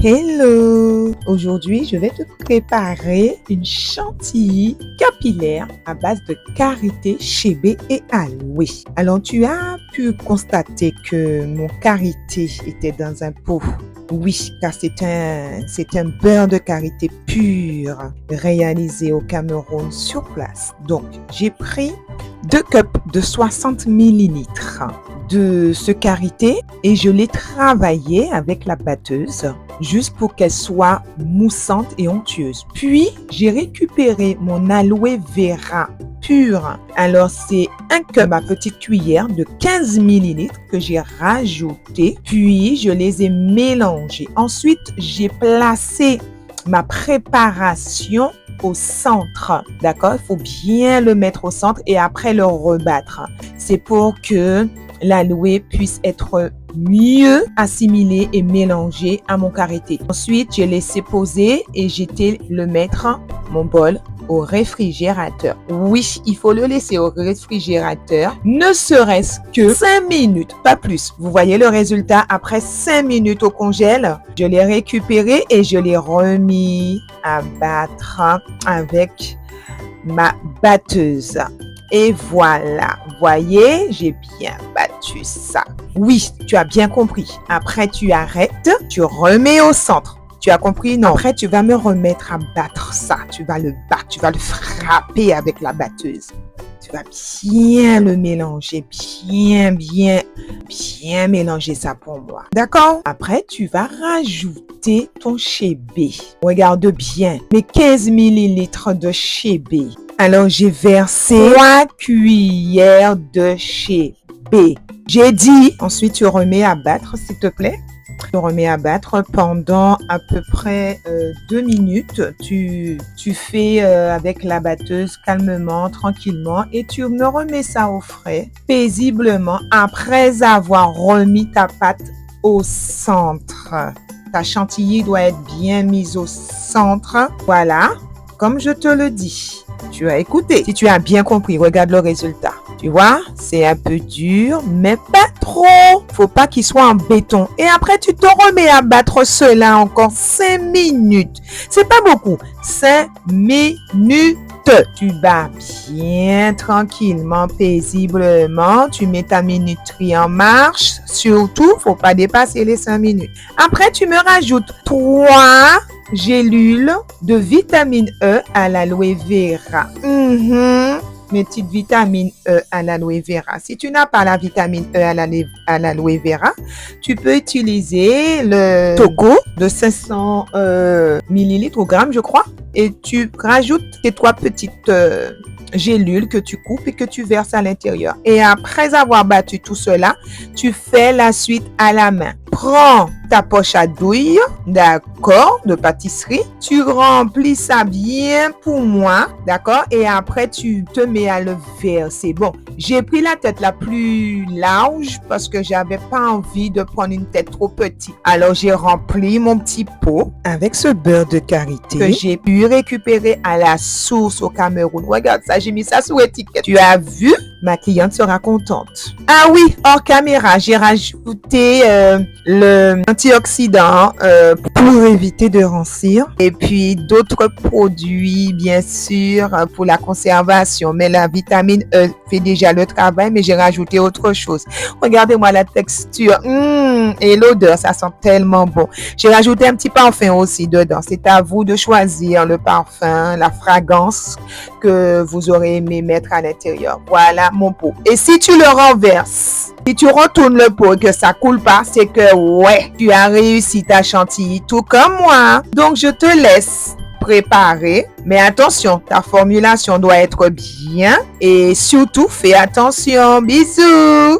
Hello! Aujourd'hui, je vais te préparer une chantilly capillaire à base de karité, chébé et aloe. Alors, tu as pu constater que mon karité était dans un pot. Oui, car c'est un beurre de karité pur réalisé au Cameroun sur place. Donc, j'ai pris 2 cups de 60 millilitres de ce karité et je l'ai travaillé avec la batteuse juste pour qu'elle soit moussante et onctueuse. Puis, j'ai récupéré mon aloe vera pur. Alors, c'est un cup, ma petite cuillère de 15 millilitres que j'ai rajouté. Puis, je les ai mélangés. Ensuite, j'ai placé ma préparation au centre, d'accord? Il faut bien le mettre au centre et après le rebattre. C'est pour que l'aloe puisse être mieux assimilé et mélangé à mon karité. Ensuite, j'ai laissé poser et j'étais le mettre, mon bol, au réfrigérateur. Oui, il faut le laisser au réfrigérateur, ne serait-ce que 5 minutes, pas plus. Vous voyez le résultat après 5 minutes au congèle. Je l'ai récupéré et je l'ai remis à battre avec ma batteuse. Et voilà, voyez, j'ai bien battu ça. Oui, tu as bien compris. Après, tu arrêtes, tu remets au centre. Tu as compris? Non. Après, tu vas me remettre à battre ça. Tu vas le battre, tu vas le frapper avec la batteuse. Tu vas bien le mélanger, bien mélanger ça pour moi. D'accord? Après, tu vas rajouter ton chébé. Regarde bien, mes 15 millilitres de chébé. Alors, j'ai versé 3 cuillères de chébé. J'ai dit, ensuite, tu remets à battre, s'il te plaît. Tu remets à battre pendant à peu près 2 minutes. Tu fais avec la batteuse calmement, tranquillement et tu me remets ça au frais, paisiblement, après avoir remis ta pâte au centre. Ta chantilly doit être bien mise au centre. Voilà, comme je te le dis. Tu as écouté. Si tu as bien compris, regarde le résultat. Tu vois, c'est un peu dur, mais pas trop. Faut pas qu'il soit en béton. Et après, tu te remets à battre cela encore 5 minutes. C'est pas beaucoup. 5 minutes. Tu bats bien tranquillement, paisiblement. Tu mets ta minuterie en marche. Surtout, faut pas dépasser les 5 minutes. Après, tu me rajoutes 3 gélules de vitamine E à l'aloe vera. Mes petites vitamines E à l'aloe vera. Si tu n'as pas la vitamine E à l'aloe vera, tu peux utiliser le Togo de 500 millilitres au gramme, je crois. Et tu rajoutes tes 3 petites gélules que tu coupes et que tu verses à l'intérieur. Et après avoir battu tout cela, tu fais la suite à la main. Prends ta poche à douille, d'accord, de pâtisserie. Tu remplis ça bien pour moi, d'accord? Et après, tu te mets à le verser. Bon, j'ai pris la tête la plus large parce que j'avais pas envie de prendre une tête trop petite. Alors, j'ai rempli mon petit pot avec ce beurre de karité que j'ai pu récupérer à la source au Cameroun. Regarde ça, j'ai mis ça sous étiquette. Tu as vu? Ma cliente sera contente. Ah oui, hors caméra, j'ai rajouté le antioxydant pour éviter de rancir. Et puis d'autres produits, bien sûr, pour la conservation. Mais la vitamine E fait déjà le travail, mais j'ai rajouté autre chose. Regardez-moi la texture et l'odeur, ça sent tellement bon. J'ai rajouté un petit parfum aussi dedans. C'est à vous de choisir le parfum, la fragrance que vous aurez aimé mettre à l'intérieur. Voilà mon pot. Et si tu le renverses, si tu retournes le pot et que ça coule pas, c'est que ouais, tu as réussi ta chantilly tout comme moi. Donc je te laisse préparer, mais attention, ta formulation doit être bien et surtout fais attention. Bisous.